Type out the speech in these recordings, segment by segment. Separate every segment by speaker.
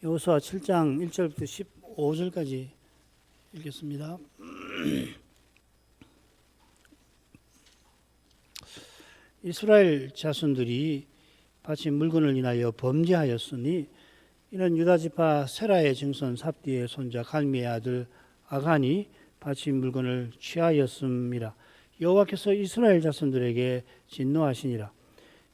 Speaker 1: 여호수아 7장 1절부터 15절까지 읽겠습니다. 이스라엘 자손들이 바친 물건을 인하여 범죄하였으니 이는 유다 지파 세라의 증손 삽디의 손자 갈미의 아들 아간이 바친 물건을 취하였음이라. 여호와께서 이스라엘 자손들에게 진노하시니라.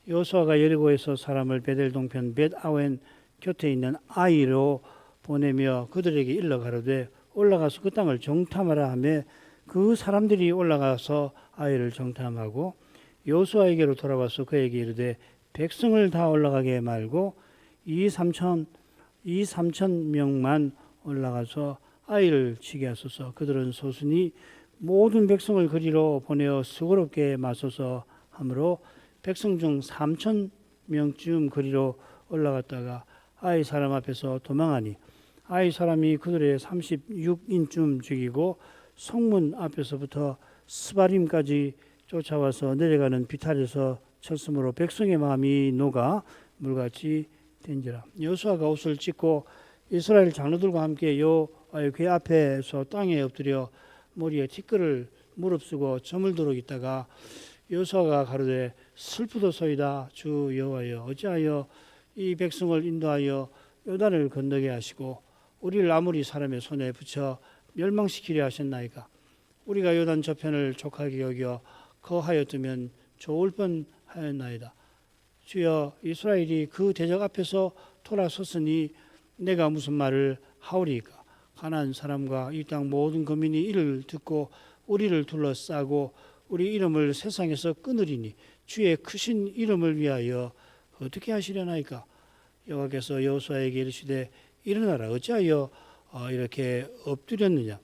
Speaker 1: 여호수아가 여리고에서 사람을 베델 동편 벳 아웬 곁에 있는 아이로 보내며 그들에게 일러 가로되 올라가서 그 땅을 정탐하라 하며 그 사람들이 올라가서 아이를 정탐하고 여호수아에게로 돌아와서 그에게 이르되 백성을 다 올라가게 말고 이 삼천 명만 올라가서 아이를 치게 하소서. 그들은 소순이 모든 백성을 그리로 보내어 수고롭게 맞서서 하므로 백성 중 3천 명쯤 그리로 올라갔다가 아이 사람 앞에서 도망하니 아이 사람이 그들의 36인쯤 죽이고 성문 앞에서부터 스바림까지 쫓아와서 내려가는 비탈에서 쳤으므로 백성의 마음이 녹아 물같이 된지라. 여호수아가 옷을 찢고 이스라엘 장로들과 함께 여호와의 궤 앞에서 땅에 엎드려 머리에 티끌을 무릅쓰고 저물도록 있다가 여호수아가 가로되 슬프도소이다. 주 여호와여 어찌하여 이 백성을 인도하여 요단을 건너게 하시고 우리를 아무리 사람의 손에 붙여 멸망시키려 하셨나이까. 우리가 요단 저편을 족하게 여겨 거하였으면 좋을 뻔하였나이다. 주여 이스라엘이 그 대적 앞에서 돌아섰으니 내가 무슨 말을 하오리이까. 가나안 사람과 이 땅 모든 거민이 이를 듣고 우리를 둘러싸고 우리 이름을 세상에서 끊으리니 주의 크신 이름을 위하여 어떻게 하시려나이까. 여호와께서 여호수아에게 이르시되 일어나라. 어찌하여 이렇게 엎드렸느냐.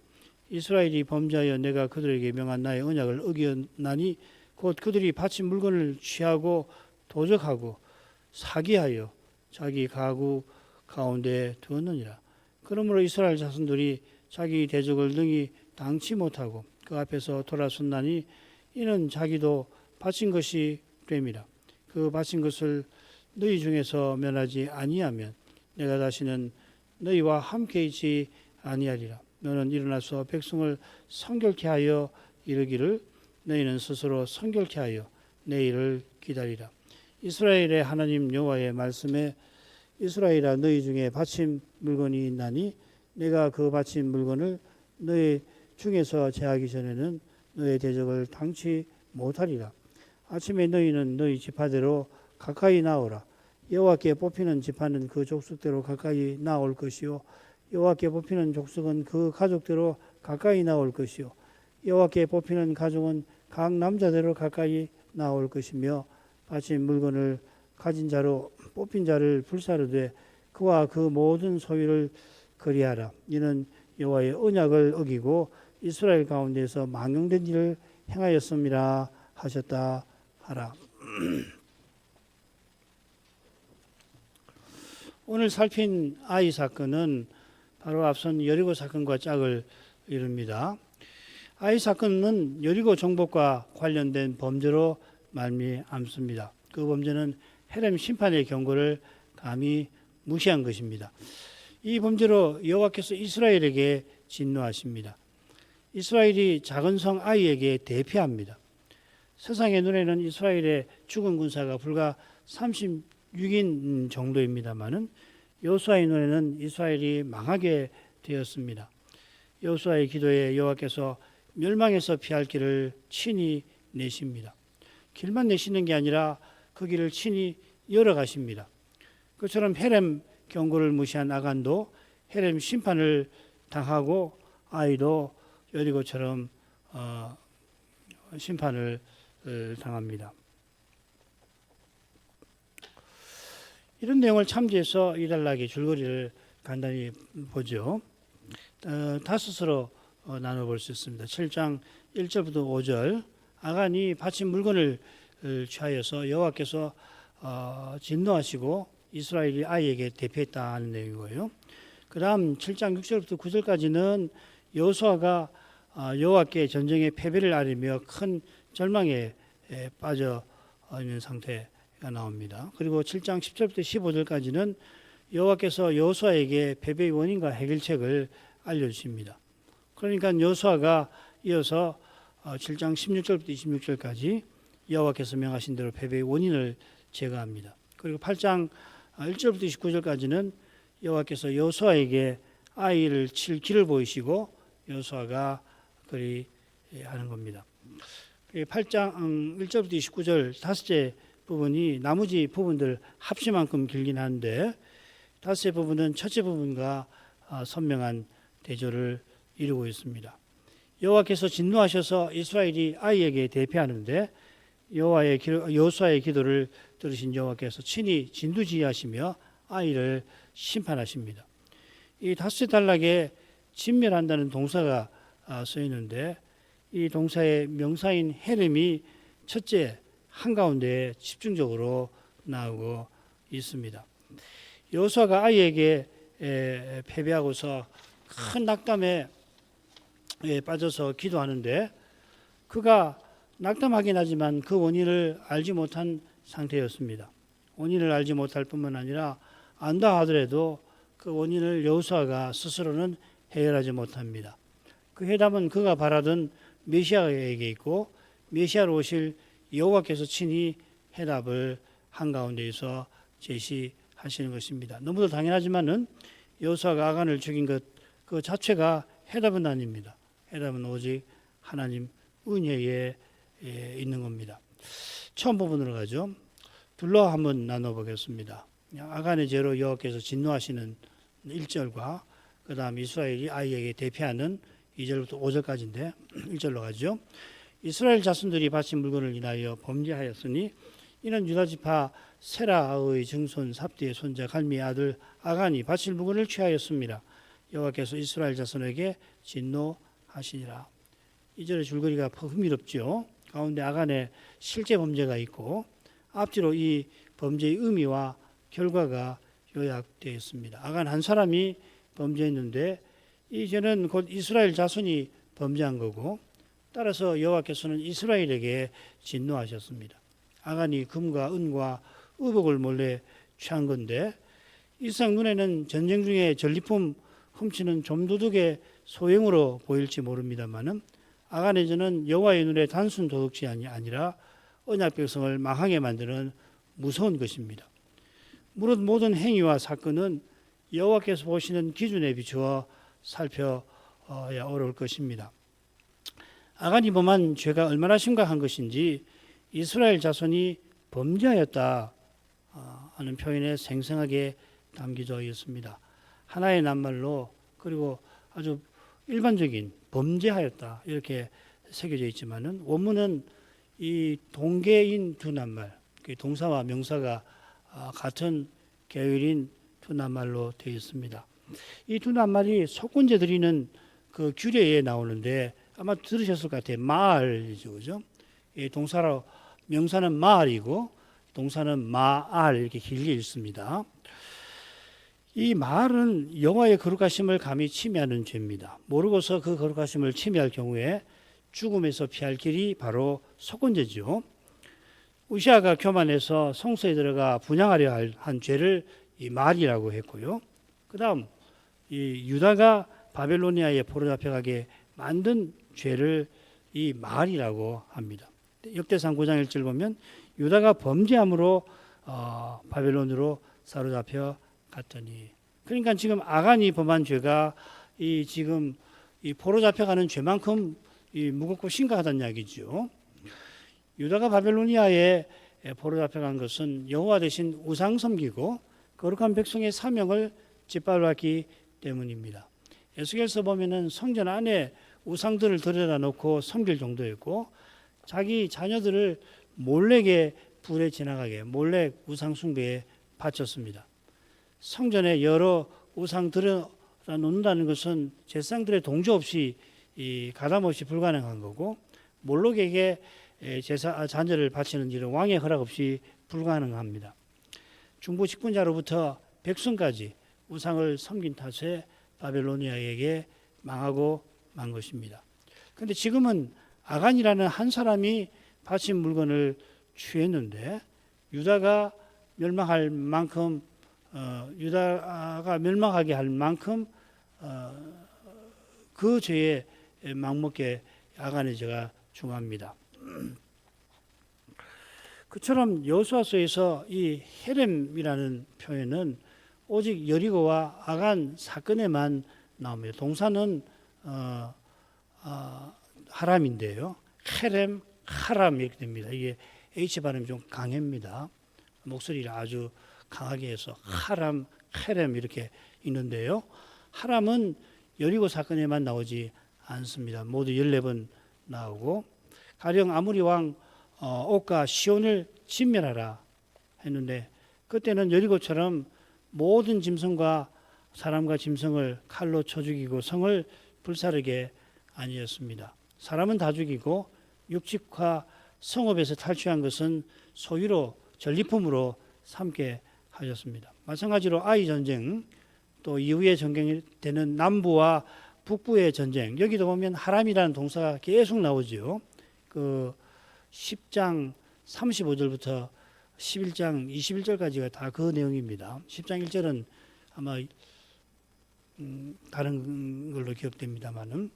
Speaker 1: 이스라엘이 범죄하여 내가 그들에게 명한 나의 언약을 어기었나니 곧 그들이 바친 물건을 취하고 도적하고 사기하여 자기 가구 가운데 두었느니라. 그러므로 이스라엘 자손들이 자기 대적을 능히 당치 못하고 그 앞에서 돌아섰나니 이는 자기도 바친 것이 됨이라. 그 바친 것을 너희 중에서 면하지 아니하면 내가 다시는 너희와 함께 있지 아니하리라. 너는 일어나서 백성을 성결케 하여 이르기를 너희는 스스로 성결케 하여 내일을 기다리라. 이스라엘의 하나님 여호와의 말씀에 이스라엘아 너희 중에 바친 물건이 있나니 내가 그 바친 물건을 너희 중에서 제하기 전에는 너희 대적을 당치 못하리라. 아침에 너희는 너희 지파대로 가까이 나오라. 여호와께 뽑히는 지파는 그 족속대로 가까이 나올 것이요 여호와께 뽑히는 족속은 그 가족대로 가까이 나올 것이요 여호와께 뽑히는 가족은 각 남자대로 가까이 나올 것이며 바친 물건을 가진 자로 뽑힌 자를 불사르되 그와 그 모든 소유를 거리하라. 이는 여호와의 언약을 어기고 이스라엘 가운데서 망령된 일을 행하였음이라 하셨다 하라. 오늘 살핀 아이 사건은 바로 앞선 여리고 사건과 짝을 이룹니다. 아이 사건은 여리고 정복과 관련된 범죄로 말미암습니다. 그 범죄는 헤렘 심판의 경고를 감히 무시한 것입니다. 이 범죄로 여호와께서 이스라엘에게 진노하십니다. 이스라엘이 작은 성 아이에게 대피합니다. 세상의 눈에는 이스라엘의 죽은 군사가 불과 36인 정도입니다만은 여호수아의 눈에는 이스라엘이 망하게 되었습니다. 여호수아의 기도에 여호와께서 멸망에서 피할 길을 친히 내십니다. 길만 내시는 게 아니라 그 길을 친히 열어가십니다. 그처럼 헤렘 경고를 무시한 아간도 헤렘 심판을 당하고 아이도 여리고처럼 심판을 당합니다. 이런 내용을 참지해서 이달락의 줄거리를 간단히 보죠. 다섯으로 나눠볼 수 있습니다. 7장 1절부터 5절 아간이 바친 물건을 취하여서 여호와께서 진노하시고 이스라엘이 아이에게 대피했다는 내용이고요. 그 다음 7장 6절부터 9절까지는 여호수아가 여호와께 전쟁의 패배를 앓으며 큰 절망에 빠져 있는 상태가 나옵니다. 그리고 7장 10절부터 15절까지는 여호와께서 여호수아에게 패배의 원인과 해결책을 알려주십니다. 그러니까 여호수아가 이어서 7장 16절부터 26절까지 여호와께서 명하신 대로 패배의 원인을 제거합니다. 그리고 8장 1절부터 29절까지는 여호와께서 여호수아에게 아이를 칠 길을 보이시고 여호수아가 그리 하는 겁니다. 8장 1절부터 29절 다섯째 부분이 나머지 부분들 합치만큼 길긴 한데 다섯째 부분은 첫째 부분과 선명한 대조를 이루고 있습니다. 여호와께서 진노하셔서 이스라엘이 아이에게 대피하는데 여호수아의 기도를 들으신 여호와께서 친히 진두지휘하시며 아이를 심판하십니다. 이 다섯째 단락에 진멸한다는 동사가 써 있는데 이 동사의 명사인 헤름이 첫째 한가운데에 집중적으로 나오고 있습니다. 여호수아가 아이에게 패배하고서 큰 낙담에 빠져서 기도하는데 그가 낙담하긴 하지만 그 원인을 알지 못한 상태였습니다. 원인을 알지 못할 뿐만 아니라 안다 하더라도 그 원인을 여호수아가 스스로는 해결하지 못합니다. 그 해답은 그가 바라던 메시아에게 있고 메시아로 오실 여호와께서 친히 해답을 한가운데에서 제시하시는 것입니다. 너무도 당연하지만은 여호수아가 아간을 죽인 것 그 자체가 해답은 아닙니다. 해답은 오직 하나님 은혜에 있는 겁니다. 처음 부분으로 가죠. 둘러 한번 나눠보겠습니다. 아간의 죄로 여호와께서 진노하시는 1절과 그 다음 이스라엘이 아이에게 대피하는 2절부터 5절까지인데 1절로 가죠. 이스라엘 자손들이 바친 물건을 인하여 범죄하였으니 이는 유다지파 세라의 증손 삽디의 손자 갈미의 아들 아간이 바칠 물건을 취하였습니다. 여호와께서 이스라엘 자손에게 진노하시니라. 2절의 줄거리가 흥미롭죠. 가운데 아간의 실제 범죄가 있고 앞뒤로 이 범죄의 의미와 결과가 요약되어 있습니다. 아간 한 사람이 범죄했는데 이 죄는 곧 이스라엘 자손이 범죄한 거고 따라서 여호와께서는 이스라엘에게 진노하셨습니다. 아간이 금과 은과 의복을 몰래 취한 건데 일상 눈에는 전쟁 중에 전리품 훔치는 좀도둑의 소형으로 보일지 모릅니다만은 아간의 죄는 여호와의 눈에 단순 도둑질이 아니라 언약 백성을 망하게 만드는 무서운 것입니다. 무릇 모든 행위와 사건은 여호와께서 보시는 기준에 비추어 살펴야 어려울 것입니다. 아간이 범한 죄가 얼마나 심각한 것인지 이스라엘 자손이 범죄하였다 하는 표현에 생생하게 담겨져 있습니다. 하나의 낱말로 그리고 아주 일반적인 범죄하였다 이렇게 새겨져 있지만은 원문은 이 동계인 두 낱말, 동사와 명사가 같은 계열인 두 낱말로 되어 있습니다. 이 두 낱말이 속건제 드리는 그 규례에 나오는데 아마 들으셨을 것 같아요. 마알이죠, 그죠? 이 동사로 명사는 마알이고 동사는 마알 이렇게 길게 읽습니다. 이 마알은 여호와의 거룩하심을 감히 침해하는 죄입니다. 모르고서 그 거룩하심을 침해할 경우에 죽음에서 피할 길이 바로 속건제죠. 우시아가 교만해서 성소에 들어가 분향하려 한 죄를 이 마알이라고 했고요. 그다음 이 유다가 바벨로니아에 포로 잡혀가게 만든 죄를 이 마알이라고 합니다. 역대상 9장 1절 보면 유다가 범죄함으로 바벨론으로 사로잡혀 갔더니 그러니까 지금 아간이 범한 죄가 이 지금 이 포로 잡혀가는 죄만큼 이 무겁고 심각하다는 이야기죠. 유다가 바벨로니아에 포로 잡혀간 것은 여호와 대신 우상 섬기고 거룩한 백성의 사명을 짓밟았기 때문입니다. 에스겔서 보면은 성전 안에 우상들을 들여다 놓고 섬길 정도였고 자기 자녀들을 몰래게 불에 지나가게 몰래 우상 숭배에 바쳤습니다. 성전에 여러 우상 들여다 놓는다는 것은 제사장들의 동조 없이 가담 없이 불가능한 거고 몰록에게 자녀를 바치는 일은 왕의 허락 없이 불가능합니다. 중부 직분자로부터 백성까지 우상을 섬긴 탓에 바벨로니아에게 망하고 만 것입니다. 그런데 지금은 아간이라는 한 사람이 바친 물건을 취했는데 유다가 멸망할 만큼 유다가 멸망하게 할 만큼 그 죄에 막먹게 아간의 죄가 중합니다. 그처럼 여호수아서에서 이 헤렘이라는 표현은 오직 여리고와 아간 사건에만 나옵니다. 동사는 하람인데요. 헤렘, 하람 이렇게 됩니다. 이게 H 발음이 좀 강합니다. 목소리를 아주 강하게 해서 하람, 헤렘 이렇게 있는데요. 하람은 여리고 사건에만 나오지 않습니다. 모두 14번 나오고, 가령 아모리 왕 옥과 시온을 진멸하라 했는데, 그때는 여리고처럼 모든 짐승과 사람과 짐승을 칼로 쳐 죽이고 성을 불사르게 아니었습니다. 사람은 다 죽이고 육직과 성읍에서 탈취한 것은 소유로 전리품으로 삼게 하셨습니다. 마찬가지로 아이 전쟁, 또 이후에 전쟁이 되는 남부와 북부의 전쟁, 여기도 보면 하람이라는 동사가 계속 나오죠. 그 10장 35절부터 11장 21절까지가 다 그 내용입니다. 10장 1절은 아마 다른 걸로 기억됩니다만은,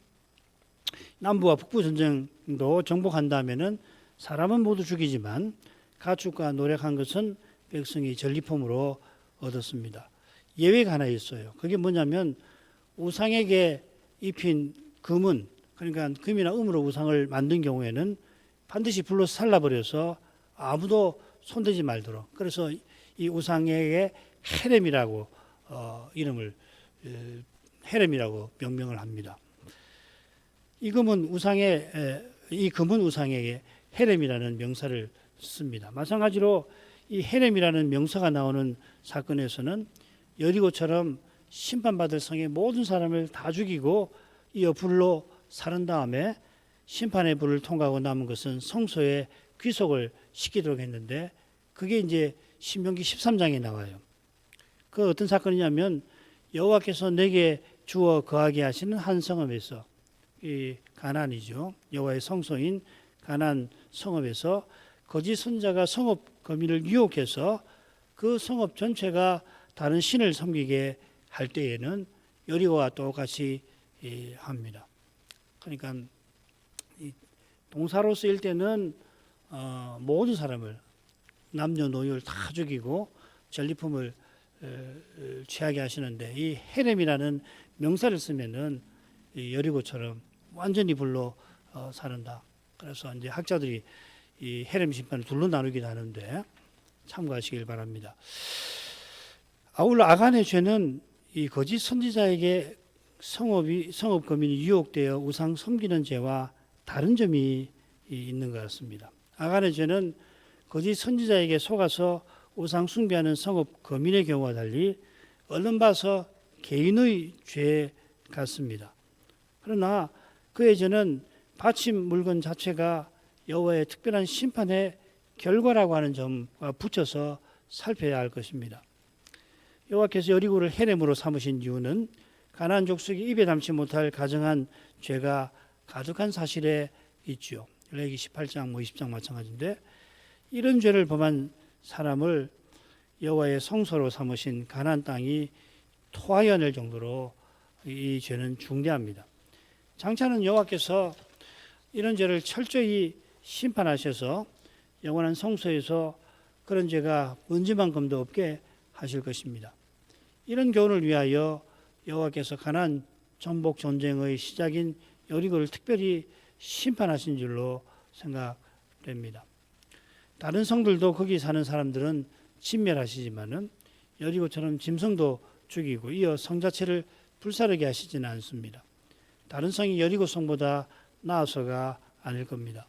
Speaker 1: 남부와 북부 전쟁도 정복한 다음에는 사람은 모두 죽이지만 가축과 노력한 것은 백성이 전리품으로 얻었습니다. 예외가 하나 있어요. 그게 뭐냐면 우상에게 입힌 금은, 그러니까 금이나 음으로 우상을 만든 경우에는 반드시 불로 살라버려서 아무도 손대지 말도록, 그래서 이 우상에게 헤렘이라고 이름을 헤렘이라고 명명을 합니다. 이 금은 우상에게 헤렘이라는 명사를 씁니다. 마찬가지로 이 헤렘이라는 명사가 나오는 사건에서는 여리고처럼 심판받을 성의 모든 사람을 다 죽이고 이어 불로 사른 다음에 심판의 불을 통과하고 남은 것은 성소에 귀속을 시키도록 했는데, 그게 이제 신명기 13장에 나와요. 그 어떤 사건이냐면, 여호와께서 내게 주어 거하게 하시는 한 성읍에서, 이 가나안이죠, 여호와의 성소인 가나안 성읍에서 거짓 선지자가 성읍 거민을 유혹해서 그 성읍 전체가 다른 신을 섬기게 할 때에는 여리고와 똑같이 합니다. 그러니까 이 동사로 쓰일 때는 모든 사람을, 남녀노인을 다 죽이고 전리품을 취하게 하시는데, 이 헤렘이라는 명사를 쓰면은 이 여리고처럼 완전히 불로 사른다. 그래서 이제 학자들이 이 헤렘 심판을 둘로 나누기도 하는데 참고하시길 바랍니다. 아울러 아간의 죄는 이 거짓 선지자에게 성읍 거민이 유혹되어 우상 섬기는 죄와 다른 점이 있는 것 같습니다. 아간의 죄는 거짓 선지자에게 속아서 우상 숭배하는 성읍 거민의 경우와 달리 얼른 봐서 개인의 죄 같습니다. 그러나 그의 죄는 바친 물건 자체가 여호와의 특별한 심판의 결과라고 하는 점과 붙여서 살펴야 할 것입니다. 여호와께서 여리고를 헤렘으로 삼으신 이유는 가나안 족속이 입에 담지 못할 가정한 죄가 가득한 사실에 있지요. 레위기 18장 20장 마찬가지인데, 이런 죄를 범한 사람을 여호와의 성소로 삼으신 가나안 땅이 토하여 낼 정도로 이 죄는 중대합니다. 장차는 여호와께서 이런 죄를 철저히 심판하셔서 영원한 성소에서 그런 죄가 먼지만큼도 없게 하실 것입니다. 이런 교훈을 위하여 여호와께서 가나안 정복 전쟁의 시작인 여리고를 특별히 심판하신 줄로 생각됩니다. 다른 성들도 거기 사는 사람들은 진멸하시지만은 여리고처럼 짐승도 죽이고 이어 성 자체를 불사르게 하시지는 않습니다. 다른 성이 여리고 성보다 나아서가 아닐 겁니다.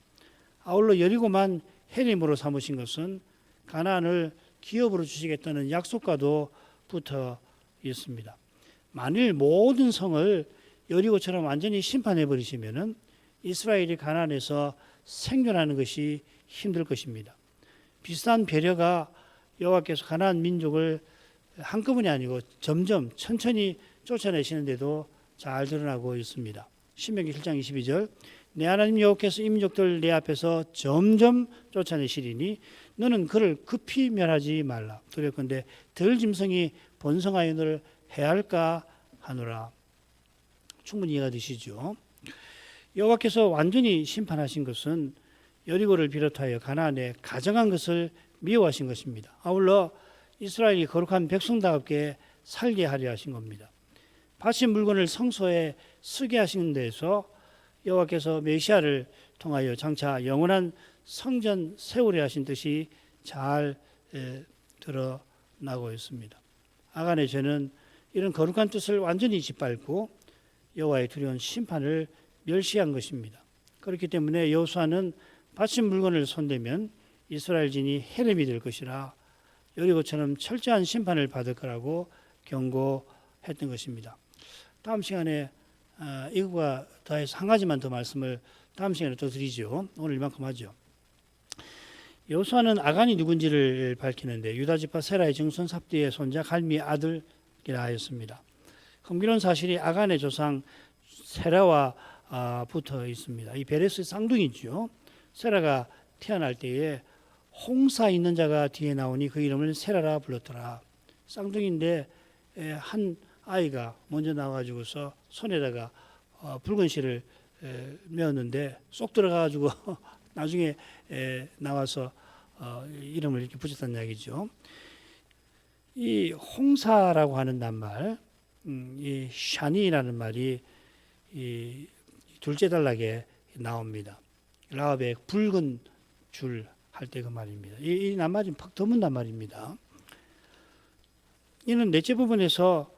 Speaker 1: 아울러 여리고만 헤림으로 삼으신 것은 가나안을 기업으로 주시겠다는 약속과도 붙어 있습니다. 만일 모든 성을 여리고처럼 완전히 심판해 버리시면은 이스라엘이 가나안에서 생존하는 것이 힘들 것입니다. 비슷한 배려가 여호와께서 가나안 민족을 한꺼번이 아니고 점점 천천히 쫓아내시는데도 잘 드러나고 있습니다. 신명기 7장 22절, 내 하나님 여호와께서 이 민족들 내 앞에서 점점 쫓아내시리니 너는 그를 급히 멸하지 말라. 두렵건대 덜 짐승이 번성하여 너를 해할까 하노라. 충분히 이해가 되시죠? 여호와께서 완전히 심판하신 것은 여리고를 비롯하여 가나안에 가정한 것을 미워하신 것입니다. 아울러 이스라엘이 거룩한 백성답게 살게 하려 하신 겁니다. 바친 물건을 성소에 쓰게 하신 데에서 여호와께서 메시아를 통하여 장차 영원한 성전 세우려 하신 뜻이 잘 드러나고 있습니다. 아간의 죄는 이런 거룩한 뜻을 완전히 짓밟고 여호와의 두려운 심판을 멸시한 것입니다. 그렇기 때문에 여호수아는 바친 물건을 손대면 이스라엘진이 헤름이 될 것이라 여리고처럼 철저한 심판을 받을 거라고 경고했던 것입니다. 다음 시간에 이것과 더해서 한 가지만 더 말씀을 다음 시간에 또 드리죠. 오늘 이만큼 하죠. 여호수아는 아간이 누군지를 밝히는데 유다지파 세라의 증손 삽디의 손자 갈미의 아들이라 하였습니다. 흥미로운 사실이 아간의 조상 세라와 붙어 있습니다. 이 베레스의 쌍둥이죠. 세라가 태어날 때에 홍사 있는 자가 뒤에 나오니 그 이름을 세라라 불렀더라. 쌍둥이인데 한 아이가 먼저 나와가지고서 손에다가 붉은 실을 메었는데 쏙 들어가가지고 나중에 나와서 이름을 이렇게 붙였다는 이야기죠. 이 홍사라고 하는 낱말, 이 샤니라는 말이 이 둘째 단락에 나옵니다. 라합의 붉은 줄 할 때 그 말입니다. 이 낱말이 퍽 드문 낱말입니다. 이는 넷째 부분에서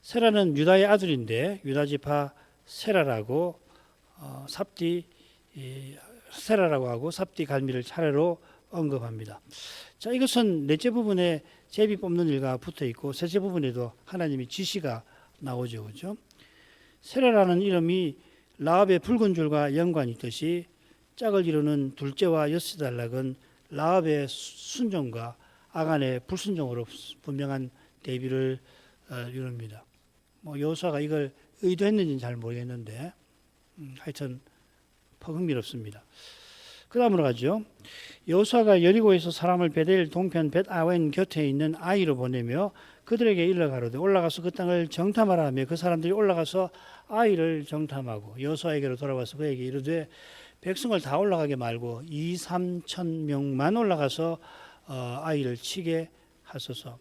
Speaker 1: 세라는 유다의 아들인데 유다지파 세라라고 삽디 세라라고 하고 삽디 갈미를 차례로 언급합니다. 자, 이것은 넷째 부분에 제비 뽑는 일과 붙어 있고 셋째 부분에도 하나님의 지시가 나오죠, 그렇죠? 세라라는 이름이 라합의 붉은 줄과 연관이 있듯이 짝을 이루는 둘째와 여섯 단락은 라합의 순종과 아간의 불순종으로 분명한 대비를 이룹니다. 여호수아가 이걸 의도했는지는 잘 모르겠는데 하여튼 흥미롭습니다. 그 다음으로 가죠. 여호수아가 여리고에서 사람을 베델 동편 벳아웬 곁에 있는 아이로 보내며 그들에게 일러 가로되 올라가서 그 땅을 정탐하라 하며 그 사람들이 올라가서 아이를 정탐하고 여호수아에게로 돌아와서 그에게 이르되 백성을 다 올라가게 말고 2-3천 명만 올라가서 아이를 치게 하소서.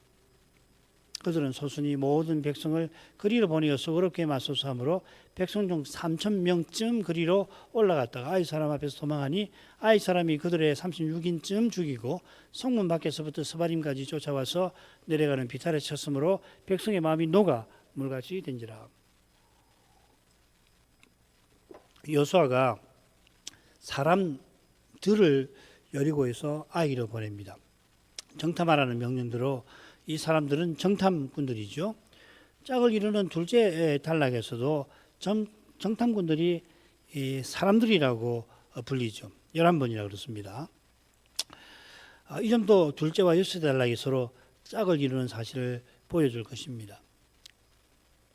Speaker 1: 그들은 소순이 모든 백성을 그리로 보내어 수고롭게 맞서서 하므로 백성 중 3,000명쯤 그리로 올라갔다가 아이 사람 앞에서 도망하니 아이 사람이 그들의 36인쯤 죽이고 성문 밖에서부터 스바림까지 쫓아와서 내려가는 비탈에 쳤으므로 백성의 마음이 녹아 물같이 된지라. 여호수아가 사람들을 여리고에서 아이로 보냅니다. 정탐하라는 명령대로 이 사람들은 정탐꾼들이죠. 짝을 이루는 둘째 단락에서도 정탐꾼들이 사람들이라고 불리죠. 11번이라고 그렇습니다. 이 점도 둘째와 여섯 단락이 서로 짝을 이루는 사실을 보여줄 것입니다.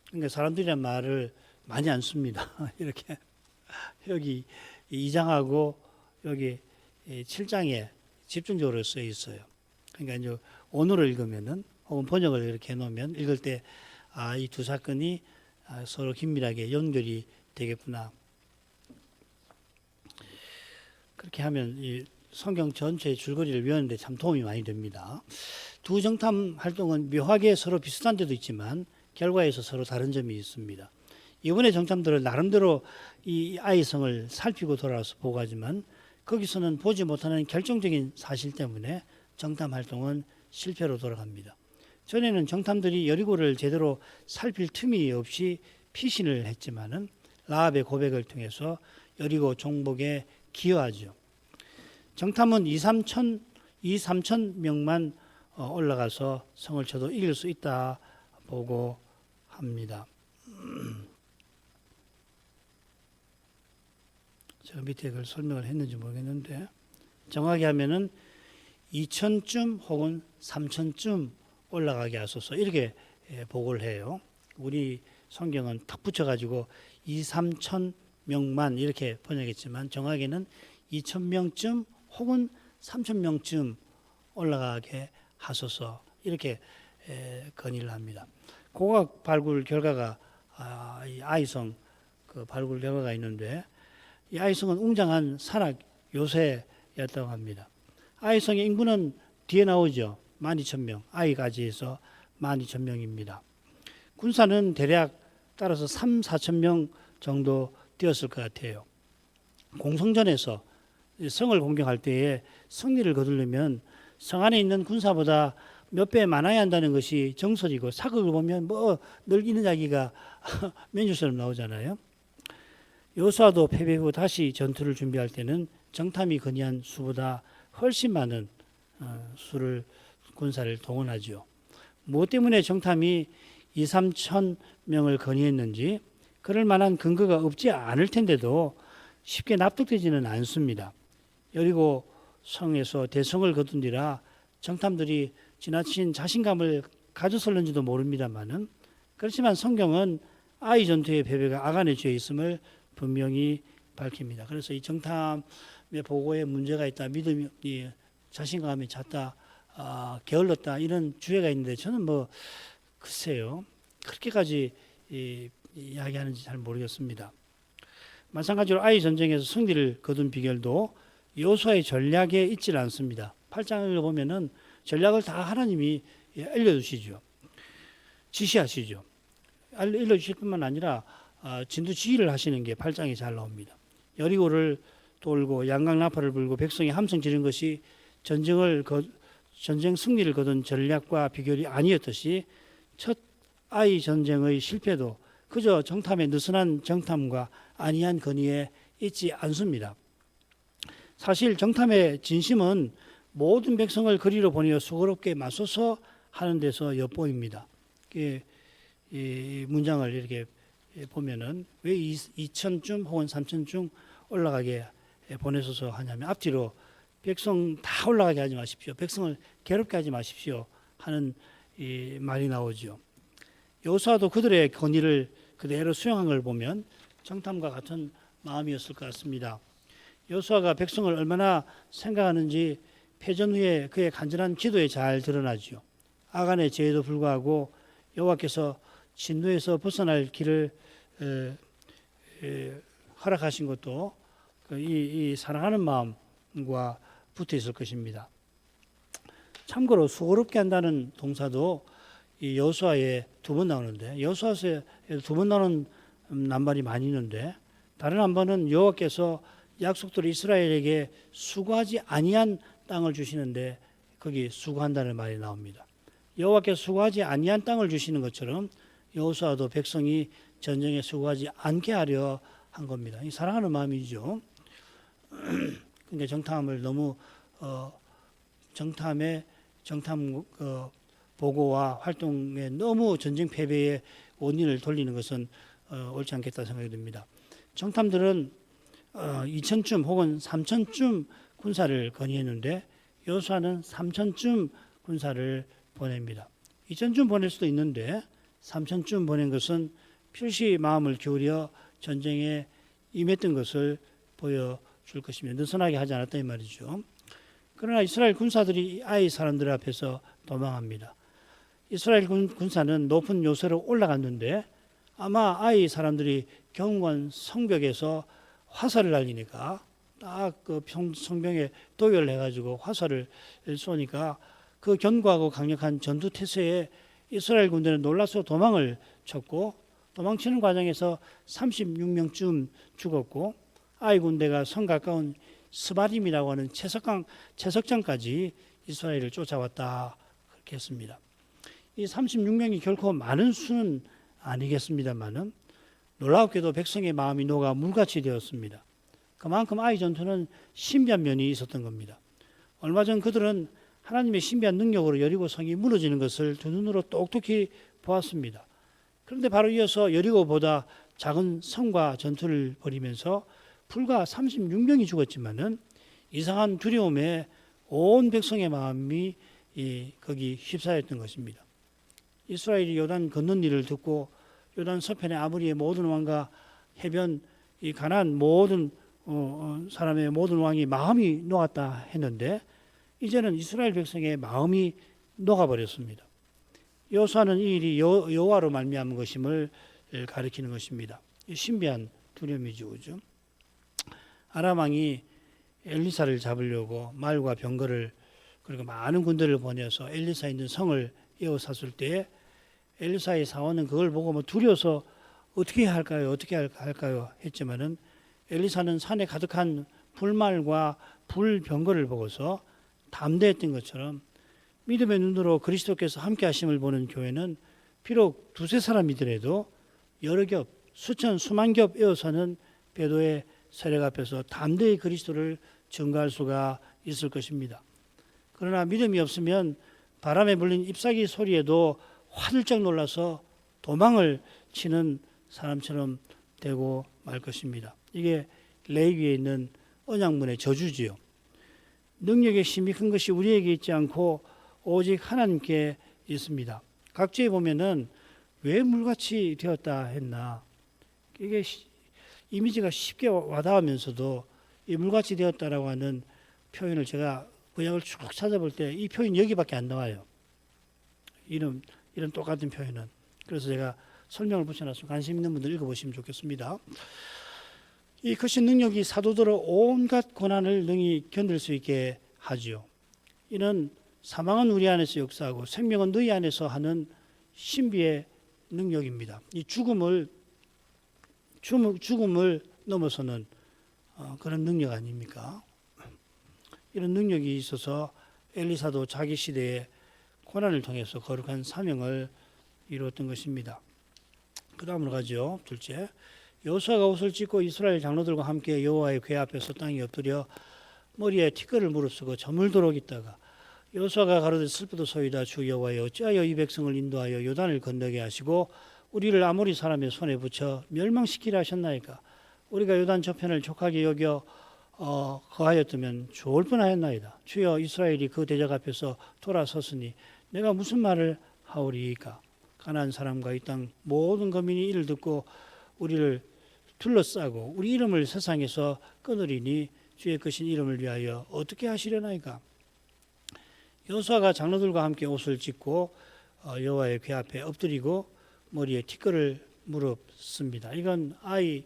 Speaker 1: 그러니까 사람들이란 말을 많이 안 씁니다. 이렇게 여기 2장하고 여기 7장에 집중적으로 써 있어요. 그러니까 이제 오늘을 읽으면은 혹은 번역을 이렇게 해놓으면 읽을 때 이 두 사건이 서로 긴밀하게 연결이 되겠구나. 그렇게 하면 이 성경 전체의 줄거리를 외우는데 참 도움이 많이 됩니다. 두 정탐 활동은 묘하게 서로 비슷한 데도 있지만 결과에서 서로 다른 점이 있습니다. 이번에 정탐들은 나름대로 이 아이성을 살피고 돌아와서 보고하지만 거기서는 보지 못하는 결정적인 사실 때문에 정탐 활동은 실패로 돌아갑니다. 전에는 정탐들이 여리고를 제대로 살필 틈이 없이 피신을 했지만은 라합의 고백을 통해서 여리고 정복에 기여하죠. 정탐은 2-3천 명만 올라가서 성을 쳐도 이길 수 있다 보고 합니다. 제가 밑에 그걸 설명을 했는지 모르겠는데 정확히 하면은 2천쯤 혹은 3천쯤 올라가게 하소서 이렇게 보고를 해요. 우리 성경은 탁 붙여가지고 2-3천 명만 이렇게 번역했지만 정확히는 2,000명쯤 혹은 3,000명쯤 올라가게 하소서 이렇게 건의를 합니다. 고고학 발굴 결과가 이 아이성 그 발굴 결과가 있는데 이 아이성은 웅장한 산악 요새였다고 합니다. 아이성의 인구는 뒤에 나오죠. 12,000명, 아이까지해서 12,000명입니다. 군사는 대략 따라서 3, 4,000명 정도 되었을 것 같아요. 공성전에서 성을 공격할 때에 승리를 거두려면 성 안에 있는 군사보다 몇 배 많아야 한다는 것이 정설이고 사극을 보면 뭐 늙이는 이야기가 맨주처럼 나오잖아요. 여호수아도 패배 후 다시 전투를 준비할 때는 정탐이 건의한 수보다 훨씬 많은 수를 군사를 동원하죠. 무엇 때문에 정탐이 2, 3천 명을 건의했는지 그럴 만한 근거가 없지 않을 텐데도 쉽게 납득되지는 않습니다. 여리고 성에서 대성을 거둔 뒤라 정탐들이 지나친 자신감을 가졌을는지도 모릅니다만은 그렇지만 성경은 아이 전투의 패배가 아간의 죄에 있음을 분명히 밝힙니다. 그래서 이 정탐의 보고에 문제가 있다, 믿음이 자신감이 잦다, 게을렀다 이런 주의가 있는데 저는 뭐 글쎄요 그렇게까지 이야기하는지 잘 모르겠습니다. 마찬가지로 아이 전쟁에서 승리를 거둔 비결도 여호수아의 전략에 있지 않습니다. 8장을 보면은 전략을 다 하나님이 알려주시죠. 지시하시죠. 알려주실 뿐만 아니라 진두지휘를 하시는 게 8장에 잘 나옵니다. 여리고를 돌고 양강 나팔을 불고 백성이 함성 지른 것이 전쟁 승리를 거둔 전략과 비결이 아니었듯이 첫 아이 전쟁의 실패도 그저 정탐의 느슨한 정탐과 아니한 건의에 있지 않습니다. 사실 정탐의 진심은 모든 백성을 거리로 보내어 수고롭게 맞서서 하는 데서 엿보입니다. 이 문장을 이렇게 보면은 왜 2,000쯤 혹은 3,000쯤 올라가게 보내소서 하냐면 앞뒤로 백성 다 올라가게 하지 마십시오. 백성을 괴롭게 하지 마십시오 하는 이 말이 나오죠. 여호수아도 그들의 건의를 그대로 수용한 걸 보면 정탐과 같은 마음이었을 것 같습니다. 여호수아가 백성을 얼마나 생각하는지 패전 후에 그의 간절한 기도에 잘 드러나죠. 아간의 죄에도 불구하고 여호와께서 진노에서 벗어날 길을 허락하신 것도 이 사랑하는 마음과 붙어 있을 것입니다. 참고로 수고롭게 한다는 동사도 이 여호수아에 2번 나오는데 여호수아서에 2번 나오는 낱말이 많이 있는데 다른 한 번은 여호와께서 약속대로 이스라엘에게 수고하지 아니한 땅을 주시는데 거기 수고한다는 말이 나옵니다. 여호와께서 수고하지 아니한 땅을 주시는 것처럼 여호수아도 백성이 전쟁에 수고하지 않게 하려 한 겁니다. 이 사랑하는 마음이죠. 그러니까 정탐을 너무 정탐 보고와 활동에 너무 전쟁 패배의 원인을 돌리는 것은 옳지 않겠다 생각이 듭니다. 정탐들은 2,000쯤 혹은 3,000쯤 군사를 건의했는데 여호수아는 3,000쯤 군사를 보냅니다. 2,000쯤 보낼 수도 있는데 3,000쯤 보낸 것은 필시 마음을 기울여 전쟁에 임했던 것을 보여줄 것이며 느슨하게 하지 않았다 이 말이죠. 그러나 이스라엘 군사들이 아이 사람들 앞에서 도망합니다. 이스라엘 군사는 높은 요새로 올라갔는데 아마 아이 사람들이 경관 성벽에서 화살을 날리니까 딱 그 성벽에 도열을 해가지고 화살을 쏘니까 그 견고하고 강력한 전투 태세에 이스라엘 군대는 놀라서 도망을 쳤고 도망치는 과정에서 36명쯤 죽었고 아이 군대가 성 가까운 스바림이라고 하는 채석장까지 이스라엘을 쫓아왔다 그렇게 했습니다. 이 36명이 결코 많은 수는 아니겠습니다만은 놀랍게도 백성의 마음이 녹아 물같이 되었습니다. 그만큼 아이 전투는 신비한 면이 있었던 겁니다. 얼마 전 그들은 하나님의 신비한 능력으로 여리고 성이 무너지는 것을 두 눈으로 똑똑히 보았습니다. 그런데 바로 이어서 여리고보다 작은 성과 전투를 벌이면서 불과 36명이 죽었지만은 이상한 두려움에 온 백성의 마음이 거기 휩싸였던 것입니다. 이스라엘이 요단 건넌 일을 듣고 요단 서편의 아무리의 모든 왕과 해변 이 가나안 모든 사람의 모든 왕이 마음이 녹았다 했는데 이제는 이스라엘 백성의 마음이 녹아버렸습니다. 여호수아는 이 일이 여호와로 말미암은 것임을 가리키는 것입니다. 신비한 두려움이죠, 그죠? 아람 왕이 엘리사를 잡으려고 말과 병거를 그리고 많은 군대를 보내서 엘리사 있는 성을 에워쌌을 때 엘리사의 사원은 그걸 보고 뭐 두려워서 어떻게 해야 할까요? 어떻게 할까요? 했지만은 엘리사는 산에 가득한 불말과 불병거를 보고서 담대했던 것처럼 믿음의 눈으로 그리스도께서 함께 하심을 보는 교회는 비록 두세 사람이더라도 여러 겹, 수천, 수만 겹 에워싸는 배도의 세력 앞에서 담대히 그리스도를 증거할 수가 있을 것입니다. 그러나 믿음이 없으면 바람에 불린 잎사귀 소리에도 화들짝 놀라서 도망을 치는 사람처럼 되고 말 것입니다. 이게 레위기에 있는 언약문의 저주지요. 능력의 힘이 큰 것이 우리에게 있지 않고 오직 하나님께 있습니다. 각주에 보면은 왜 물같이 되었다 했나. 이게 이미지가 쉽게 와닿으면서도 이 물같이 되었다라고 하는 표현을 제가 구약을 쭉 찾아볼 때 이 표현이 여기밖에 안 나와요. 이런 똑같은 표현은. 그래서 제가 설명을 붙여놨으면 관심 있는 분들 읽어보시면 좋겠습니다. 이 크신 능력이 사도들의 온갖 고난을 능히 견딜 수 있게 하지요. 이는 사망은 우리 안에서 역사하고 생명은 너희 안에서 하는 신비의 능력입니다. 이 죽음을 넘어서는 그런 능력 아닙니까? 이런 능력이 있어서 엘리사도 자기 시대에 고난을 통해서 거룩한 사명을 이루었던 것입니다. 그 다음으로 가죠. 둘째, 여호수아가 옷을 찢고 이스라엘 장로들과 함께 여호와의 궤 앞에서 땅에 엎드려 머리에 티끌을 무릅쓰고 저물도록 있다가 여호수아가 가로되 슬프도소이다 주 여호와여 어찌하여 이 백성을 인도하여 요단을 건너게 하시고 우리를 아모리 사람의 손에 붙여 멸망시키려 하셨나이까. 우리가 요단 저편을 족하게 여겨 거하였다면 좋을 뻔하였나이다. 주여 이스라엘이 그 대적 앞에서 돌아섰으니 내가 무슨 말을 하오리이까. 가나안 사람과 이 땅 모든 거민이 이를 듣고 우리를 둘러싸고 우리 이름을 세상에서 끊으리니 주의 크신 이름을 위하여 어떻게 하시려나이까. 여호수아가 장로들과 함께 옷을 찢고 여호와의 궤 앞에 엎드리고 머리에 티끌을 무릅씁니다. 이건 아이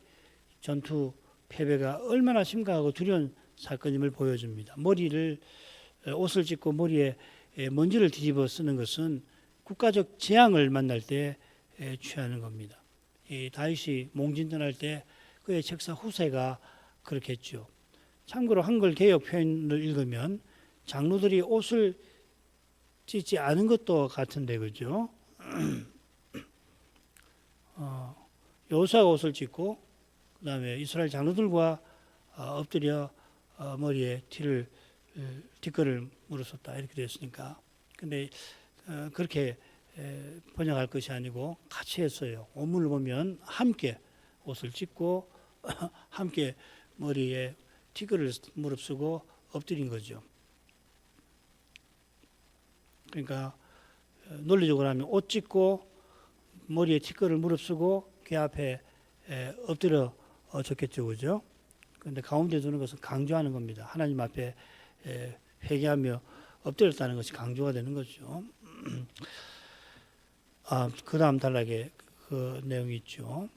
Speaker 1: 전투 패배가 얼마나 심각하고 두려운 사건임을 보여줍니다. 옷을 찢고 머리에 먼지를 뒤집어 쓰는 것은 국가적 재앙을 만날 때 취하는 겁니다. 이 다윗이 몽진전할 때 그의 책사 후세가 그렇게 했죠. 참고로 한글 개역 표현을 읽으면 장로들이 옷을 찢지 않은 것도 같은데 그죠? 여호수아가 옷을 찢고 그다음에 이스라엘 장로들과 엎드려 머리에 티끌을 물었었다 이렇게 되었으니까. 근데 그렇게 번역할 것이 아니고 같이 했어요. 원문을 보면 함께 옷을 찢고 함께 머리에 티끌을 무릅쓰고 엎드린 거죠. 그러니까 논리적으로 하면 옷 찢고 머리에 티끌을 무릅쓰고 궤 앞에 엎드려 졌겠죠, 그죠? 그런데 가운데 두는 것은 강조하는 겁니다. 하나님 앞에 회개하며 엎드렸다는 것이 강조가 되는 거죠. 그 다음 단락에 그 내용이 있죠.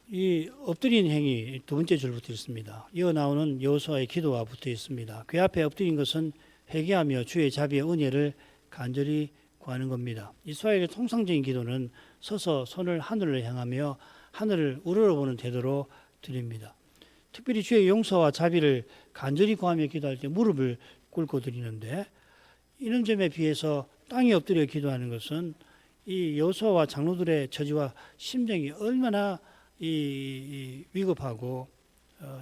Speaker 1: 이 엎드린 행위 두 번째 줄부터 있습니다. 이어 나오는 여호수아의 기도가 붙어 있습니다. 궤 앞에 엎드린 것은 회개하며 주의 자비의 은혜를 간절히 구하는 겁니다. 이스라엘의 통상적인 기도는 서서 손을 하늘을 향하며 하늘을 우러러보는 태도로 드립니다. 특별히 주의 용서와 자비를 간절히 구하며 기도할 때 무릎을 꿇고 드리는데 이런 점에 비해서 땅에 엎드려 기도하는 것은 이 여호수아와 장로들의 처지와 심정이 얼마나 이 위급하고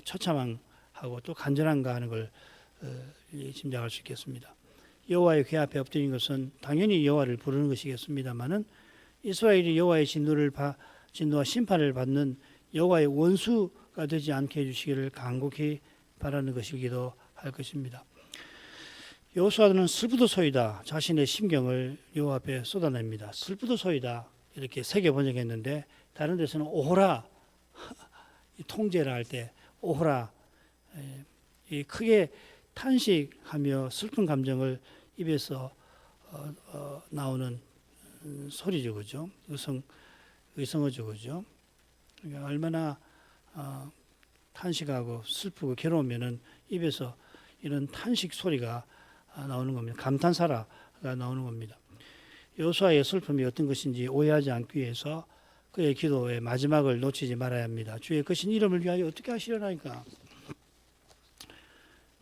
Speaker 1: 처참하고 또 간절한가 하는 걸 짐작할 수 있겠습니다. 여호와의 궤 앞에 엎드린 것은 당연히 여호와를 부르는 것이겠습니다만은 이스라엘이 여호와의 진노와 심판을 받는 여호와의 원수가 되지 않게 해주시기를 간곡히 바라는 것이기도 할 것입니다. 여호수아는 슬프도소이다 자신의 심경을 여호와 앞에 쏟아냅니다. 슬프도소이다 이렇게 세개 번역했는데 다른 데서는 오호라 통제를 할 때 오호라 이 크게 탄식하며 슬픈 감정을 입에서 나오는 소리죠, 그죠? 의성어죠, 그죠? 그러니까 얼마나 탄식하고 슬프고 괴로우면은 입에서 이런 탄식 소리가 나오는 겁니다. 감탄사라가 나오는 겁니다. 여호수아의 슬픔이 어떤 것인지 오해하지 않기 위해서 그의 기도의 마지막을 놓치지 말아야 합니다. 주의 크신 이름을 위하여 어떻게 하시려나이까?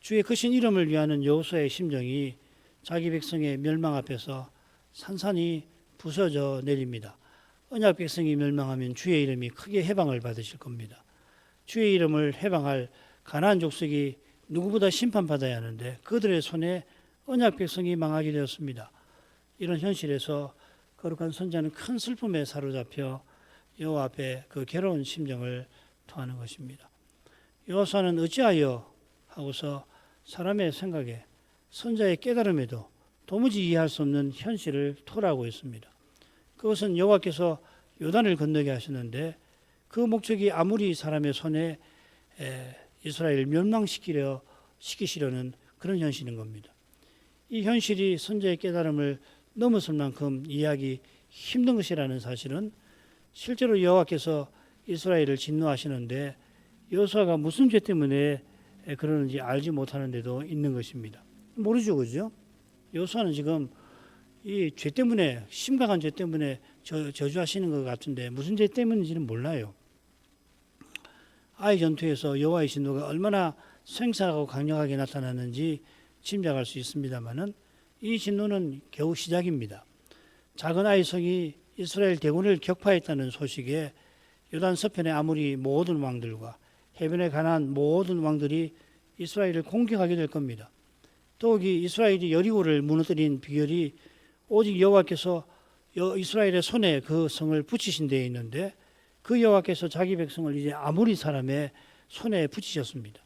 Speaker 1: 주의 크신 이름을 위하는 여호수아의 심정이 자기 백성의 멸망 앞에서 산산이 부서져 내립니다. 언약 백성이 멸망하면 주의 이름이 크게 해방을 받으실 겁니다. 주의 이름을 해방할 가나안 족속이 누구보다 심판받아야 하는데 그들의 손에 언약 백성이 망하게 되었습니다. 이런 현실에서 거룩한 선자는 큰 슬픔에 사로잡혀 여호와 앞에 그 괴로운 심정을 토하는 것입니다. 여호수아는 어찌하여 하고서 사람의 생각에 선자의 깨달음에도 도무지 이해할 수 없는 현실을 토로하고 있습니다. 그것은 여호와께서 요단을 건너게 하셨는데 그 목적이 아무리 사람의 손에 이스라엘을 멸망시키시려는 그런 현실인 겁니다. 이 현실이 선자의 깨달음을 넘어설 만큼 이해하기 힘든 것이라는 사실은 실제로 여호와께서 이스라엘을 진노하시는데 여호수아가 무슨 죄 때문에 그러는지 알지 못하는 데도 있는 것입니다. 모르죠, 그죠? 여호수아는 지금 이 죄 때문에 심각한 죄 때문에 저주하시는 것 같은데 무슨 죄 때문인지는 몰라요. 아이 전투에서 여호와의 진노가 얼마나 생생하고 강력하게 나타났는지 짐작할 수 있습니다만은 이 진노는 겨우 시작입니다. 작은 아이 성이 이스라엘 대군을 격파했다는 소식에 요단 서편의 아무리 모든 왕들과 해변에 가난 모든 왕들이 이스라엘을 공격하게 될 겁니다. 더욱이 이스라엘이 여리고를 무너뜨린 비결이 오직 여호와께서 이스라엘의 손에 그 성을 붙이신 데에 있는데 그 여호와께서 자기 백성을 이제 아무리 사람의 손에 붙이셨습니다.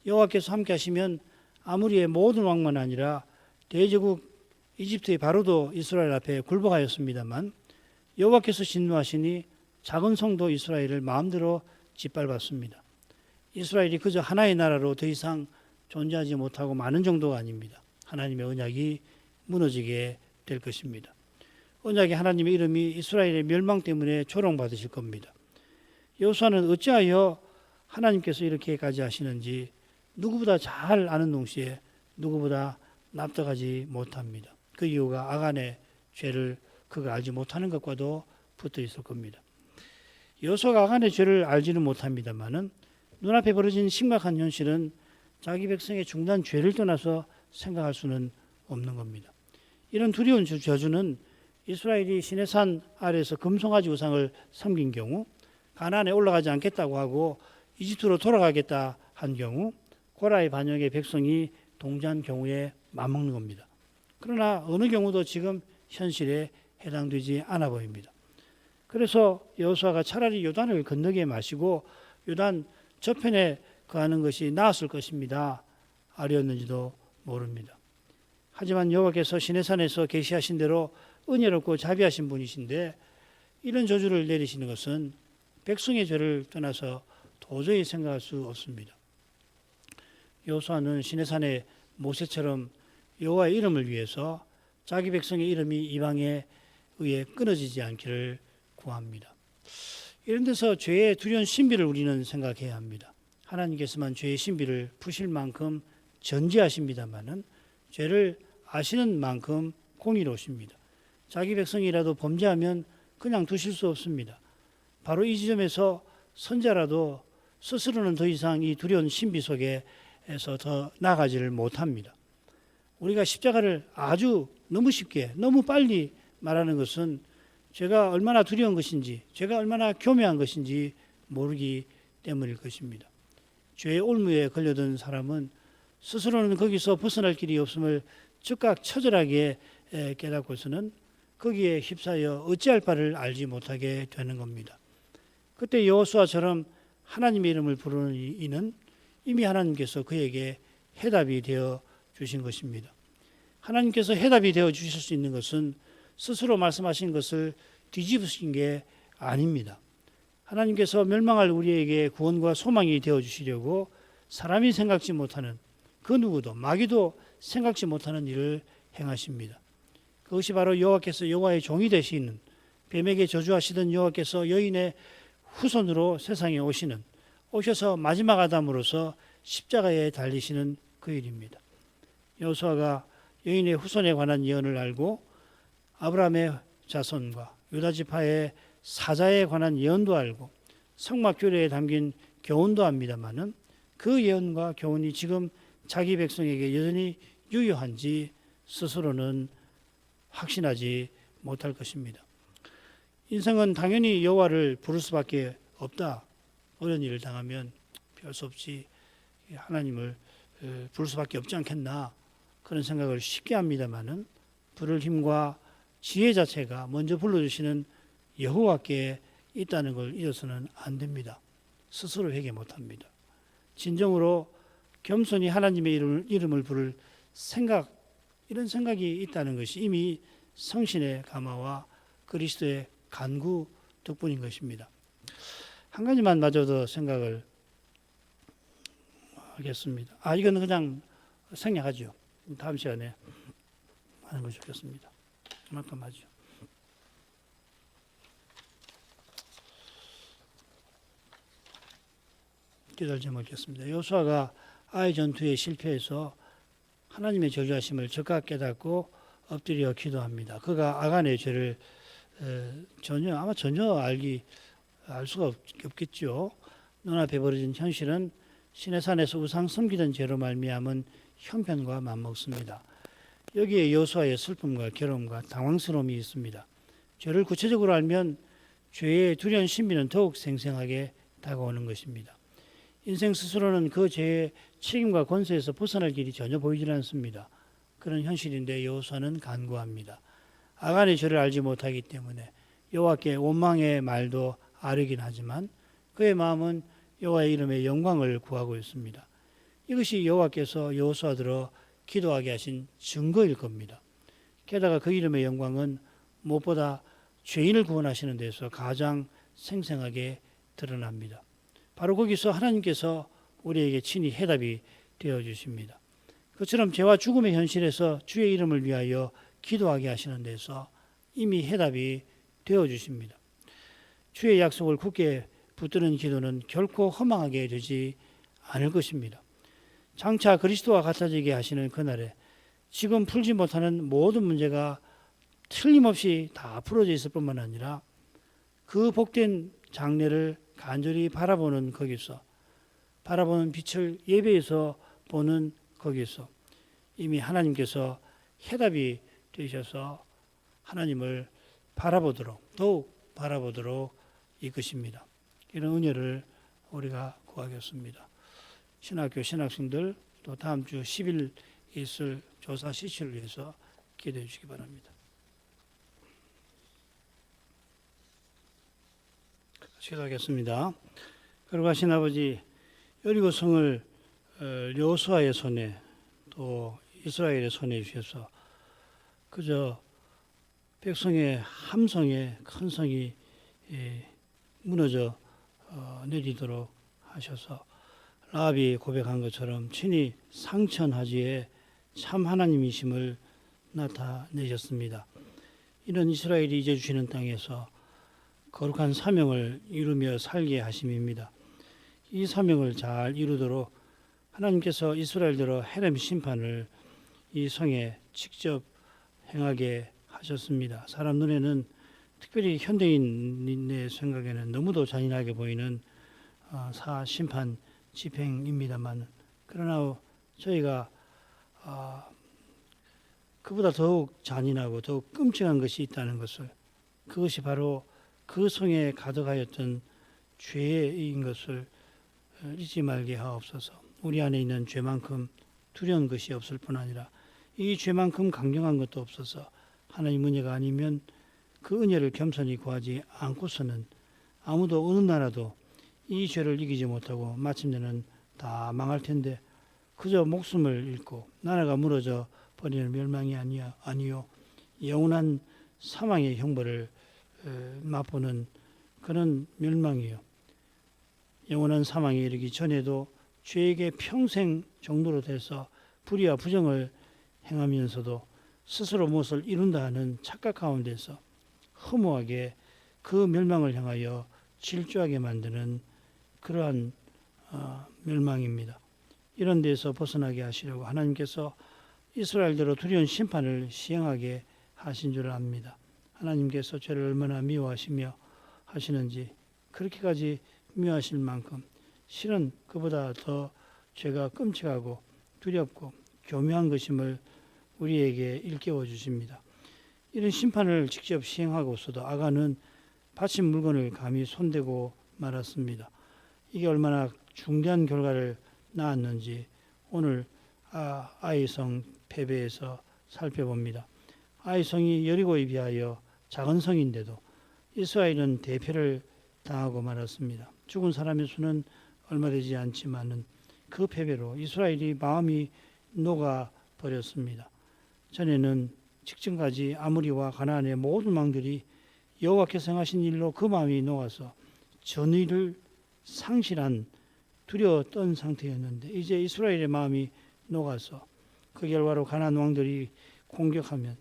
Speaker 1: 여호와께서 함께 하시면 아무리의 모든 왕만 아니라 대제국 이집트의 바로도 이스라엘 앞에 굴복하였습니다만 여호와께서 진노하시니 작은 성도 이스라엘을 마음대로 짓밟았습니다. 이스라엘이 그저 하나의 나라로 더 이상 존재하지 못하고 많은 정도가 아닙니다. 하나님의 언약이 무너지게 될 것입니다. 언약의 하나님의 이름이 이스라엘의 멸망 때문에 조롱받으실 겁니다. 여호수아는 어찌하여 하나님께서 이렇게까지 하시는지 누구보다 잘 아는 동시에 누구보다 납득하지 못합니다. 그 이유가 아간의 죄를 그가 알지 못하는 것과도 붙어 있을 겁니다. 여호수아가 아간의 죄를 알지는 못합니다만은 눈앞에 벌어진 심각한 현실은 자기 백성의 중단 죄를 떠나서 생각할 수는 없는 겁니다. 이런 두려운 저주는 이스라엘이 시내산 아래에서 금송아지 우상을 섬긴 경우, 가나안에 올라가지 않겠다고 하고 이집트로 돌아가겠다 한 경우, 고라의 반역의 백성이 동조한 경우에 맞먹는 겁니다. 그러나 어느 경우도 지금 현실에 해당되지 않아 보입니다. 그래서 여호수아가 차라리 요단을 건너게 마시고 요단 저편에 거하는 것이 나았을 것입니다. 아뢰었는지도 모릅니다. 하지만 여호와께서 시내산에서 계시하신 대로 은혜롭고 자비하신 분이신데 이런 저주를 내리시는 것은 백성의 죄를 떠나서 도저히 생각할 수 없습니다. 여호수아는 시내산의 모세처럼 여호와의 이름을 위해서 자기 백성의 이름이 이방에 의해 끊어지지 않기를 구합니다. 이런 데서 죄의 두려운 신비를 우리는 생각해야 합니다. 하나님께서만 죄의 신비를 푸실 만큼 전지하십니다마는 죄를 아시는 만큼 공의로우십니다. 자기 백성이라도 범죄하면 그냥 두실 수 없습니다. 바로 이 지점에서 선자라도 스스로는 더 이상 이 두려운 신비 속에서 더 나가지를 못합니다. 우리가 십자가를 아주 너무 쉽게 너무 빨리 말하는 것은 죄가 얼마나 두려운 것인지 죄가 얼마나 교묘한 것인지 모르기 때문일 것입니다. 죄의 올무에 걸려든 사람은 스스로는 거기서 벗어날 길이 없음을 즉각 처절하게 깨닫고서는 거기에 휩싸여 어찌할 바를 알지 못하게 되는 겁니다. 그때 여호수아처럼 하나님의 이름을 부르는 이는 이미 하나님께서 그에게 해답이 되어 주신 것입니다. 하나님께서 해답이 되어 주실 수 있는 것은 스스로 말씀하신 것을 뒤집으신 게 아닙니다. 하나님께서 멸망할 우리에게 구원과 소망이 되어 주시려고 사람이 생각지 못하는 그 누구도 마귀도 생각지 못하는 일을 행하십니다. 그것이 바로 여호와께서 여호와의 종이 되시는 뱀에게 저주하시던 여호와께서 여인의 후손으로 세상에 오셔서 마지막 아담으로서 십자가에 달리시는 그 일입니다. 여호수아가 여인의 후손에 관한 예언을 알고 아브라함의 자손과 유다 지파의 사자에 관한 예언도 알고 성막 규례에 담긴 교훈도 압니다마는 그 예언과 교훈이 지금 자기 백성에게 여전히 유효한지 스스로는 확신하지 못할 것입니다. 인생은 당연히 여호와를 부를 수밖에 없다. 어려운 일을 당하면 별 수 없이 하나님을 부를 수밖에 없지 않겠나 그런 생각을 쉽게 합니다마는 부를 힘과 지혜 자체가 먼저 불러주시는 여호와께 있다는 걸 잊어서는 안 됩니다. 스스로 회개 못합니다. 진정으로 겸손히 하나님의 이름을 부를 생각, 이런 생각이 있다는 것이 이미 성신의 감화와 그리스도의 간구 덕분인 것입니다. 한 가지만 마저도 생각을 하겠습니다. 이거는 그냥 생략하죠. 다음 시간에 하는 것이 좋겠습니다. 그만큼 하죠. 기도를 좀 하겠습니다. 여호수아가 아이 전투에 실패해서 하나님의 저주하심을 적각 깨닫고 엎드려 기도합니다. 그가 아간의 죄를 전혀 알 수가 없겠죠. 눈앞에 벌어진 현실은 시내산에서 우상 섬기던 죄로 말미암은 형편과 맞먹습니다. 여기에 여호수아의 슬픔과 괴로움과 당황스러움이 있습니다. 죄를 구체적으로 알면 죄의 두려운 신비는 더욱 생생하게 다가오는 것입니다. 인생 스스로는 그 죄의 책임과 권세에서 벗어날 길이 전혀 보이지 않습니다. 그런 현실인데 여호수아는 간구합니다. 아간의 죄를 알지 못하기 때문에 여호와께 원망의 말도 아르긴 하지만 그의 마음은 여호와의 이름의 영광을 구하고 있습니다. 이것이 여호와께서 여호수아들어 기도하게 하신 증거일 겁니다. 게다가 그 이름의 영광은 무엇보다 죄인을 구원하시는 데서 가장 생생하게 드러납니다. 바로 거기서 하나님께서 우리에게 친히 해답이 되어 주십니다. 그처럼 죄와 죽음의 현실에서 주의 이름을 위하여 기도하게 하시는 데서 이미 해답이 되어 주십니다. 주의 약속을 굳게 붙드는 기도는 결코 허망하게 되지 않을 것입니다. 장차 그리스도와 같아지게 하시는 그날에 지금 풀지 못하는 모든 문제가 틀림없이 다 풀어져 있을 뿐만 아니라 그 복된 장래를 간절히 바라보는 거기서, 바라보는 빛을 예배에서 보는 거기서 이미 하나님께서 해답이 되셔서 하나님을 더욱 바라보도록 이끄십니다. 이런 은혜를 우리가 구하겠습니다. 신학교 신학생들 또 다음 주 10일 있을 조사 실시를 위해서 기도해 주시기 바랍니다. 기도하겠습니다. 거룩하신 아버지, 여리고 성을 여호수아의 손에 또 이스라엘의 손에 주셔서 그저 백성의 함성에 큰 성이 무너져 내리도록 하셔서 라합이 고백한 것처럼 친히 상천하지에 참 하나님이심을 나타내셨습니다. 이런 이스라엘이 이제 주시는 땅에서 거룩한 사명을 이루며 살게 하심입니다. 이 사명을 잘 이루도록 하나님께서 이스라엘대로 헤렘 심판을 이 성에 직접 행하게 하셨습니다. 사람 눈에는 특별히 현대인의 생각에는 너무도 잔인하게 보이는 심판 집행입니다만 그러나 저희가 그보다 더욱 잔인하고 더욱 끔찍한 것이 있다는 것을, 그것이 바로 그 성에 가득하였던 죄인 것을 잊지 말게 하옵소서. 우리 안에 있는 죄만큼 두려운 것이 없을 뿐 아니라 이 죄만큼 강경한 것도 없어서 하나님 은혜가 아니면 그 은혜를 겸손히 구하지 않고서는 아무도 어느 나라도 이 죄를 이기지 못하고 마침내는 다 망할 텐데 그저 목숨을 잃고 나라가 무너져 버리는 멸망이 아니요 영원한 사망의 형벌을 맛보는 그는 멸망이요. 영원한 사망에 이르기 전에도 죄에게 평생 종로로 돼서 불의와 부정을 행하면서도 스스로 무엇을 이룬다 하는 착각 가운데서 허무하게 그 멸망을 향하여 질주하게 만드는 그러한 멸망입니다. 이런 데서 벗어나게 하시려고 하나님께서 이스라엘대로 두려운 심판을 시행하게 하신 줄 압니다. 하나님께서 죄를 얼마나 미워하시며 하시는지, 그렇게까지 미워하실 만큼 실은 그보다 더 죄가 끔찍하고 두렵고 교묘한 것임을 우리에게 일깨워 주십니다. 이런 심판을 직접 시행하고서도 아간은 바친 물건을 감히 손대고 말았습니다. 이게 얼마나 중대한 결과를 낳았는지 오늘 아이성 패배에서 살펴봅니다. 아이성이 여리고에 비하여 작은 성인데도 이스라엘은 대패를 당하고 말았습니다. 죽은 사람의 수는 얼마 되지 않지만은 그 패배로 이스라엘이 마음이 녹아 버렸습니다. 전에는 직전까지 아무리와 가나안의 모든 왕들이 여호와께서 행하신 일로 그 마음이 녹아서 전의를 상실한 두려웠던 상태였는데 이제 이스라엘의 마음이 녹아서 그 결과로 가나안 왕들이 공격하면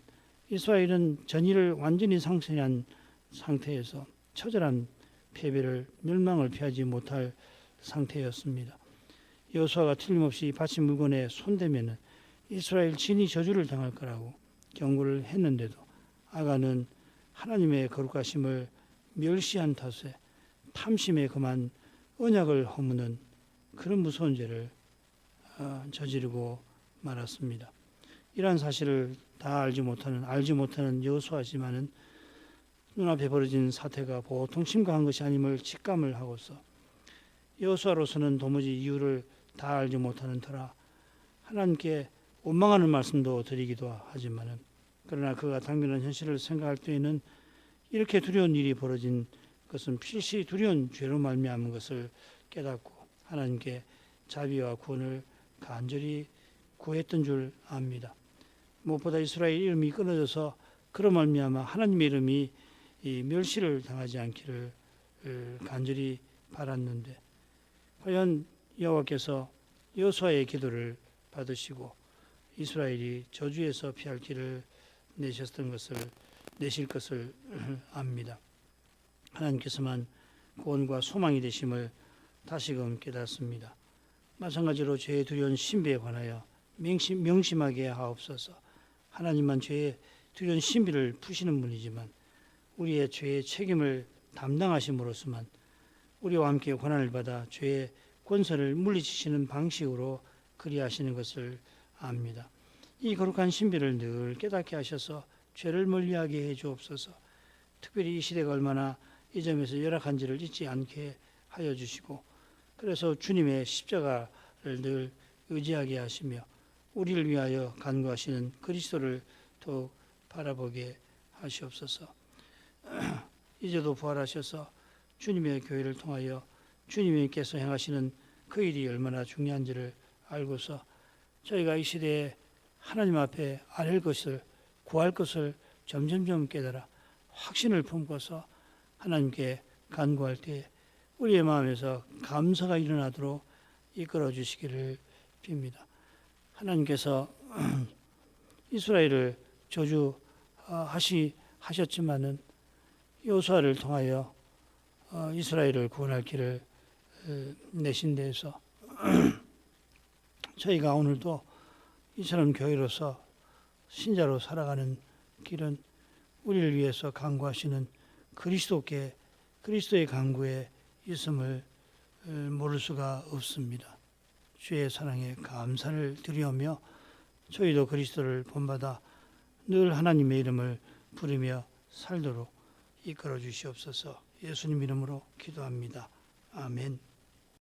Speaker 1: 이스라엘은 전의를 완전히 상실한 상태에서 처절한 패배를 멸망을 피하지 못할 상태였습니다. 여호수아가 틀림없이 바친 물건에 손대면은 이스라엘 진이 저주를 당할 거라고 경고를 했는데도 아간은 하나님의 거룩하심을 멸시한 탓에 탐심에 금한 언약을 허무는 그런 무서운 죄를 저지르고 말았습니다. 이러한 사실을 다 알지 못하는 여호수아지만은 눈앞에 벌어진 사태가 보통 심각한 것이 아님을 직감을 하고서 여호수아로서는 도무지 이유를 다 알지 못하는 터라 하나님께 원망하는 말씀도 드리기도 하지만은 그러나 그가 당면한 현실을 생각할 때에는 이렇게 두려운 일이 벌어진 것은 필시 두려운 죄로 말미암은 것을 깨닫고 하나님께 자비와 구원을 간절히 구했던 줄 압니다. 무엇보다 이스라엘 이름이 끊어져서 그로 말미암아 하나님의 이름이 이 멸시를 당하지 않기를 간절히 바랐는데 과연 여호와께서 여호수아의 기도를 받으시고 이스라엘이 저주에서 피할 길을 내실 것을 압니다. 하나님께서만 구원과 소망이 되심을 다시금 깨닫습니다. 마찬가지로 죄의 두려운 신비에 관하여 명심하게 하옵소서. 하나님만 죄의 두려운 신비를 푸시는 분이지만 우리의 죄의 책임을 담당하심으로서만 우리와 함께 고난을 받아 죄의 권세를 물리치시는 방식으로 그리하시는 것을 압니다. 이 거룩한 신비를 늘 깨닫게 하셔서 죄를 멀리하게 해 주옵소서. 특별히 이 시대가 얼마나 이 점에서 열악한지를 잊지 않게 하여 주시고 그래서 주님의 십자가를 늘 의지하게 하시며 우리를 위하여 간구하시는 그리스도를 더욱 바라보게 하시옵소서. 이제도 부활하셔서 주님의 교회를 통하여 주님께서 행하시는 그 일이 얼마나 중요한지를 알고서 저희가 이 시대에 하나님 앞에 아뢰 것을 구할 것을 점점점 깨달아 확신을 품고서 하나님께 간구할 때 우리의 마음에서 감사가 일어나도록 이끌어 주시기를 빕니다. 하나님께서 이스라엘을 저주하셨지만은 여호수아를 통하여 이스라엘을 구원할 길을 내신 데에서 저희가 오늘도 이처럼 교회로서 신자로 살아가는 길은 우리를 위해서 간구하시는 그리스도의 간구에 있음을 모를 수가 없습니다. 주의 사랑에 감사를 드리오며 저희도 그리스도를 본받아 늘 하나님의 이름을 부르며 살도록 이끌어 주시옵소서. 예수님 이름으로 기도합니다. 아멘.